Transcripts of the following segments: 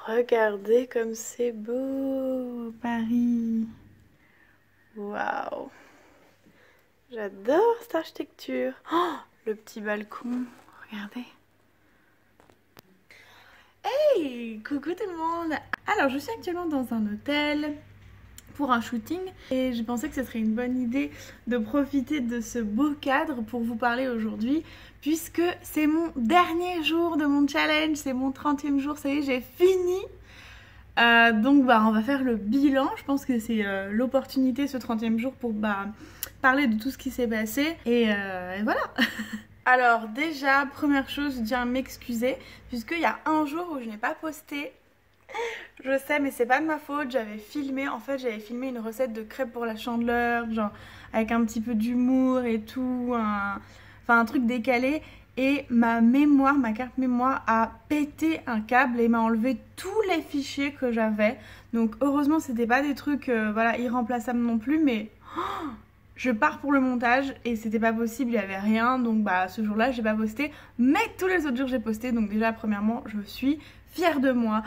Regardez comme c'est beau, Paris. Waouh. J'adore cette architecture. Oh, le petit balcon, regardez. Hey, coucou tout le monde. Alors, je suis actuellement dans un hôtel pour un shooting et je pensais que ce serait une bonne idée de profiter de ce beau cadre pour vous parler aujourd'hui puisque c'est mon dernier jour de mon challenge, c'est mon 30e jour, ça y est, j'ai fini. Donc on va faire le bilan, je pense que c'est l'opportunité ce 30e jour pour parler de tout ce qui s'est passé et voilà. Alors déjà, première chose, je tiens à m'excuser puisqu'il y a un jour où je n'ai pas posté. Je sais, mais c'est pas de ma faute, j'avais filmé une recette de crêpes pour la Chandeleur, genre avec un petit peu d'humour et tout, un truc décalé. Et ma carte mémoire a pété un câble et m'a enlevé tous les fichiers que j'avais. Donc heureusement c'était pas des trucs irremplaçables non plus, mais je pars pour le montage et c'était pas possible, il y avait rien. Donc ce jour-là j'ai pas posté, mais tous les autres jours j'ai posté. Donc déjà premièrement je suis fière de moi.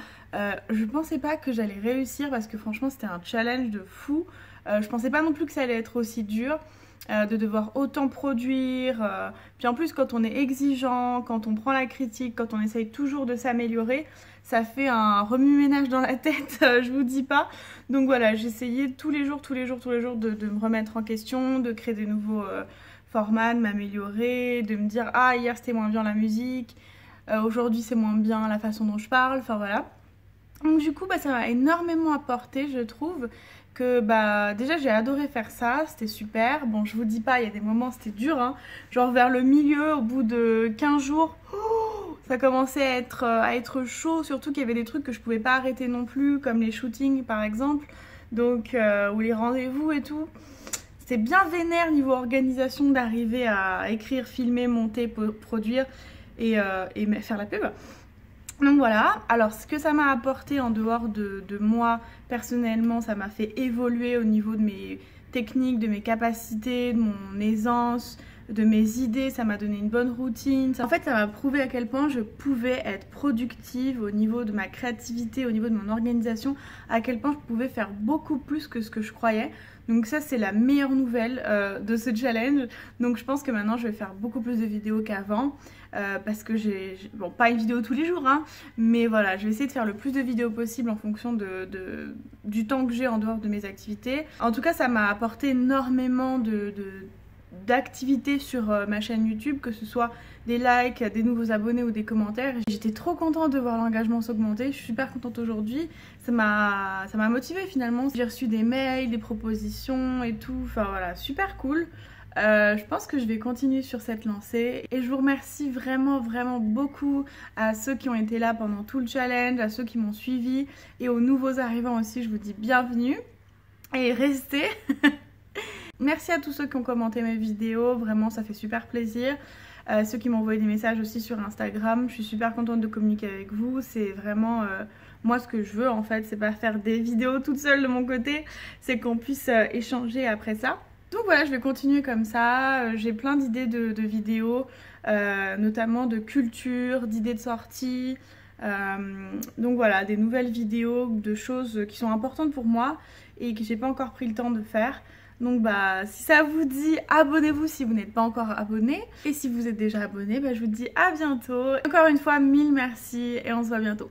Je pensais pas que j'allais réussir parce que franchement c'était un challenge de fou. Je pensais pas non plus que ça allait être aussi dur. De devoir autant produire, puis en plus quand on est exigeant, quand on prend la critique, quand on essaye toujours de s'améliorer, ça fait un remue-ménage dans la tête, je vous dis pas. Donc voilà, j'essayais tous les jours de me remettre en question, de créer des nouveaux formats, de m'améliorer, de me dire ah hier c'était moins bien la musique, aujourd'hui c'est moins bien la façon dont je parle, enfin voilà. Donc du coup ça m'a énormément apporté, je trouve que déjà j'ai adoré faire ça, c'était super. Bon, je vous dis pas, il y a des moments c'était dur hein. Genre vers le milieu, au bout de 15 jours, ça commençait à être chaud, surtout qu'il y avait des trucs que je pouvais pas arrêter non plus, comme les shootings par exemple, donc ou les rendez-vous et tout. C'était bien vénère niveau organisation d'arriver à écrire, filmer, monter, produire et faire la pub. Donc voilà, alors ce que ça m'a apporté en dehors de moi personnellement, ça m'a fait évoluer au niveau de mes techniques, de mes capacités, de mon aisance, de mes idées, ça m'a donné une bonne routine. En fait ça m'a prouvé à quel point je pouvais être productive au niveau de ma créativité, au niveau de mon organisation, à quel point je pouvais faire beaucoup plus que ce que je croyais. Donc ça c'est la meilleure nouvelle de ce challenge. Donc je pense que maintenant je vais faire beaucoup plus de vidéos qu'avant. Parce que bon pas une vidéo tous les jours hein, mais voilà je vais essayer de faire le plus de vidéos possible en fonction du temps que j'ai en dehors de mes activités. En tout cas ça m'a apporté énormément d'activités sur ma chaîne YouTube, que ce soit des likes, des nouveaux abonnés ou des commentaires. J'étais trop contente de voir l'engagement s'augmenter, je suis super contente aujourd'hui, ça m'a motivée finalement. J'ai reçu des mails, des propositions et tout, enfin voilà, super cool. Je pense que je vais continuer sur cette lancée et je vous remercie vraiment beaucoup à ceux qui ont été là pendant tout le challenge, à ceux qui m'ont suivi et aux nouveaux arrivants aussi, je vous dis bienvenue et restez. Merci à tous ceux qui ont commenté mes vidéos, vraiment ça fait super plaisir. Ceux qui m'ont envoyé des messages aussi sur Instagram, je suis super contente de communiquer avec vous, c'est vraiment moi ce que je veux en fait, c'est pas faire des vidéos toute seule de mon côté, c'est qu'on puisse échanger après ça. Donc voilà, je vais continuer comme ça, j'ai plein d'idées de vidéos, notamment de culture, d'idées de sortie, donc voilà, des nouvelles vidéos de choses qui sont importantes pour moi et que j'ai pas encore pris le temps de faire. Donc si ça vous dit, abonnez-vous si vous n'êtes pas encore abonné, et si vous êtes déjà abonné, je vous dis à bientôt. Encore une fois, mille merci et on se voit bientôt.